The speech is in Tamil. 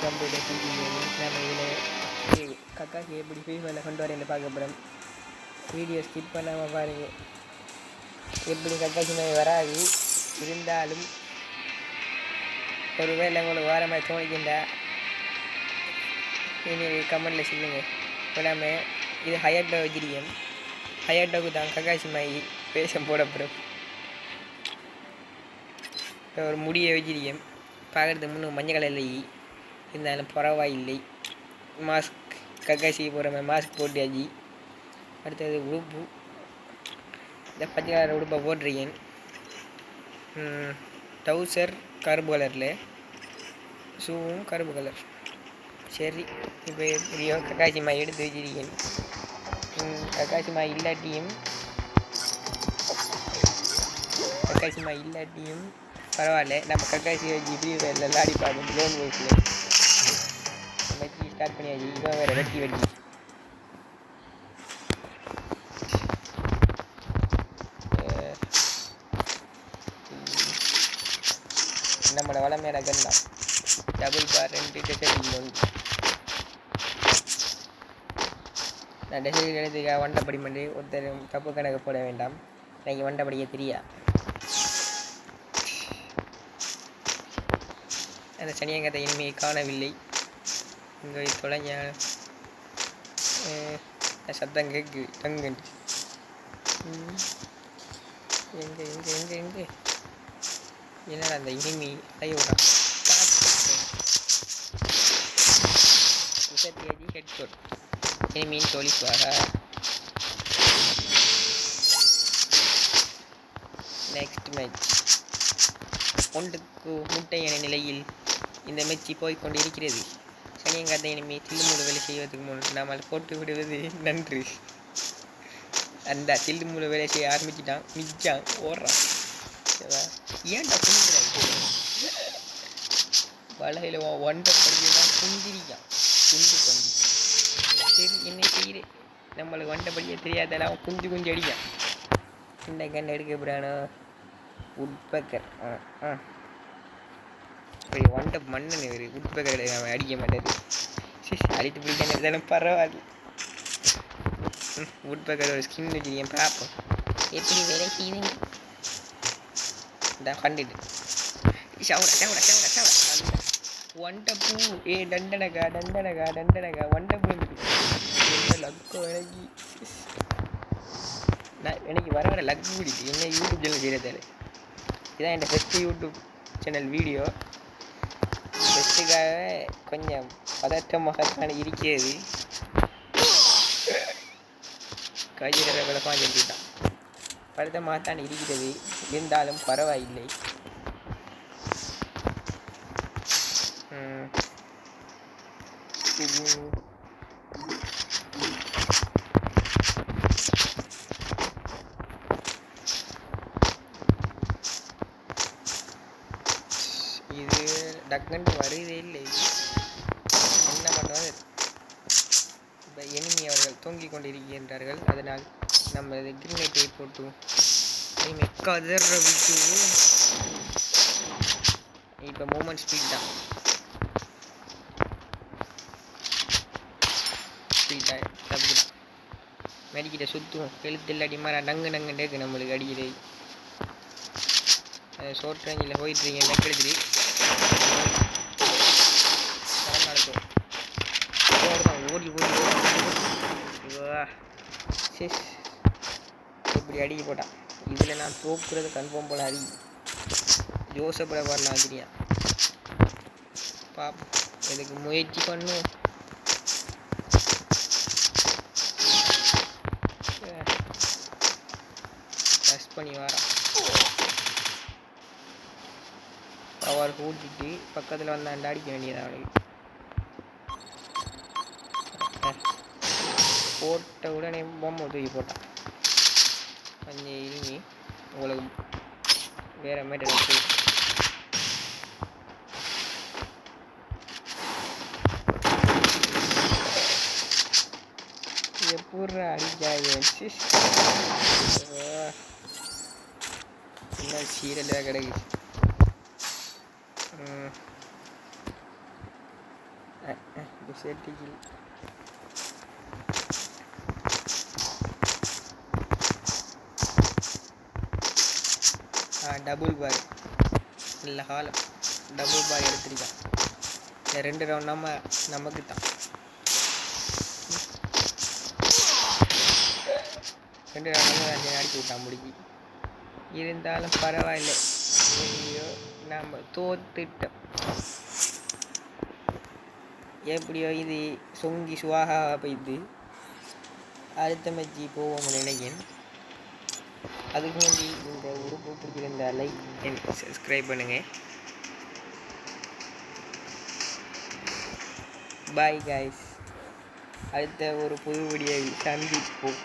Welcome to TV gaming. நம்ம இதில் கக்காக்கு எப்படி ஃபீஸ்வரில் கொண்டு வரேன்னு பார்க்க போகிறோம். வீடியோ ஸ்கிப் பண்ணாமல் பாருங்கள். எப்படி கக்காசி மாதிரி வராது, இருந்தாலும் ஒரு வேளை உங்களுக்கு வர மாதிரி தோணிக்கின்றா இனி கமெண்டில் சொல்லுங்க. இப்போ நம்ம இது ஹயட்டோ வச்சிருக்கோம். ஹயட்டோக்கு தான் கக்காசி மாதிரி பேஷம் போடப்படும். ஒரு முடியை வச்சிருக்கோம். பார்க்குறதுக்கு முன்னே மஞ்சள் கலரில் இருந்தாலும் பரவாயில்லை. மாஸ்க் கக்காசிக்கு போகிற மாதிரி மாஸ்க் போட்டியாச்சு. அடுத்தது உடுப்பு, இந்த பச்சை கலர் உடுப்பை போட்டிருக்கேன். டவுசர் கருப்பு கலரில், ஷூவும் கருப்பு கலர். சரி, இப்போ எப்படியோ கக்காசி மாய் எடுத்து வச்சிருக்கேன். கக்காசி மாய் இல்லாட்டியும் பரவாயில்ல. நம்ம கக்காசி வச்சு இப்படி விளாடி பார்க்கணும். லோன் ஒர்க்கில் வச்சு ஸ்டார்ட் பண்ணியாச்சு. இவன் வேறு வெட்டி நம்மளோட வளமையான கன் தான். டபுள் பார் 2 டெசர்ட் ஒன்று. நான் டெசர்ட் எடுத்துக்காக வண்டப்படி பண்ணி ஒருத்தர் தப்பு கணக்கு போட வேண்டாம். எனக்கு வண்டப்படியே தெரியா. அந்த சனியங்கத்தை இனிமையை காணவில்லை. இங்கே தொலைஞ்ச சத்தம் கேட்கு தங்கு. எங்கே என்னடா அந்த இனிமை அதையோடா ஹெட்ஃபோன் இனிமையின் தோழிப்பாக. நெக்ஸ்ட் மேட்ச் 1-க்கு முட்டை என நிலையில் இந்த மேட்சி போய்கொண்டிருக்கிறது. சனியங்காத்த இனிமே தில்லுமுழு வேலை செய்வதற்கு முன் நாம் போட்டு விடுவது நன்று. அந்த தில்லுமுழு வேலை செய்ய ஆரம்பிச்சுட்டான். மிச்சான் ஓடுறான். ஏன்டா குந்திரான் வலையில் ஒன்றை படிதான் குந்திரிக்கான். குண்டு பந்தி. சரி, என்ன செய்கிறேன், நம்மளுக்கு வண்டபடியே தெரியாதெல்லாம் குஞ்சு அடிக்கான். இந்த கண் எடுக்க போகிறானோ உட்பக்கர். இப்படி வண்டை மண்ணு உட்பக்கர் அவன் அடிக்க மாட்டாரு. சரி, அடித்து பிடிக்கான தானே பரவாயில்ல. உட்பக்கர் ஒரு ஸ்கின் வச்சுருக்கேன், பார்ப்போம் எப்படி வேலை செய்யுதுங்க. இந்த கண்டுட்டு வண்டை பூ டண்டனகா வண்டை பூ லக்கோ எனக்கு வர லக்கு பிடிச்சி என்ன யூடியூப் சேனல் செய்கிறதால. இதான் என் ஃபஸ்ட்டு யூடியூப் சேனல் வீடியோ. ஃபஸ்ட்டுக்காக கொஞ்சம் பதற்றமாகத்தான் இருக்கிறது. கஜிர விளக்கம் சொல்லிட்டான். பதற்றமாகத்தான் இருக்கிறது, இருந்தாலும் பரவாயில்லை. இது டக்குன்னு வருதே இல்லை. என்ன பண்ணுவாங்க? இப்போ எனிமி அவர்கள் தூங்கிக் கொண்டிருக்கின்றார்கள். அதனால் நம்ம கிரினேட்டை போட்டு இனிமே கதற விட்டு இப்போ மூமெண்ட் ஸ்பீட் தான். தப்புதான். மெடிக்கிட்ட சுற்றுவோம். எழுத்தில் அடிமாரா நங்குன்னு இருக்கு நம்மளுக்கு அடிக்கிறது. ஷார்ட் ரேஞ்சில் போயிட்டுருக்கேன். நெக் எடுத்துட்டு ஓடி சிஸ் இப்படி அடிக்க போட்டான். இதில் நான் தோக்குறது கன்ஃபார்ம் போல. அடி ஜோசப்பட வரலாம் ஆச்சரியா. பாப்போம், இதுக்கு முயற்சி பண்ணும். டச் பண்ணி வரான். பவர் கூட்டிட்டு பக்கத்தில் வந்தாண்டா அடிக்க வேண்டியது. அவனுக்கு போட்ட உடனே பொம்மை தூக்கி போட்டான். கொஞ்சம் இருங்கி உங்களுக்கு வேற மாதிரி எப்பூர்ற அடிக்காது. என்ன சீரலாக கிடைக்குது. செட்டிக்கில் டபுள் பார் இல்லை ஹாலம் டபுள் பார் எடுத்துருக்கான். இந்த 2 ரவுண்ட் நமக்கு தான் 2 ரவுண்ட் அடிச்சு விட்டான் முடிக்கி. இருந்தாலும் பரவாயில்லை, எப்படியோ நம்ம தோத்துட்டோம். எப்படியோ இது சொங்கி சுவாகா போயிடுது. அடுத்த மேட்சி போவோம் நினைக்கிறேன். அதுக்கு முன்னாடி இந்த உறுப்பு பிடிச்சிருந்த லைக் அண்ட் சப்ஸ்கிரைப் பண்ணுங்கள். பாய் காய்ஸ், அடுத்த ஒரு புது வீடியோவில் சந்திப்போம்.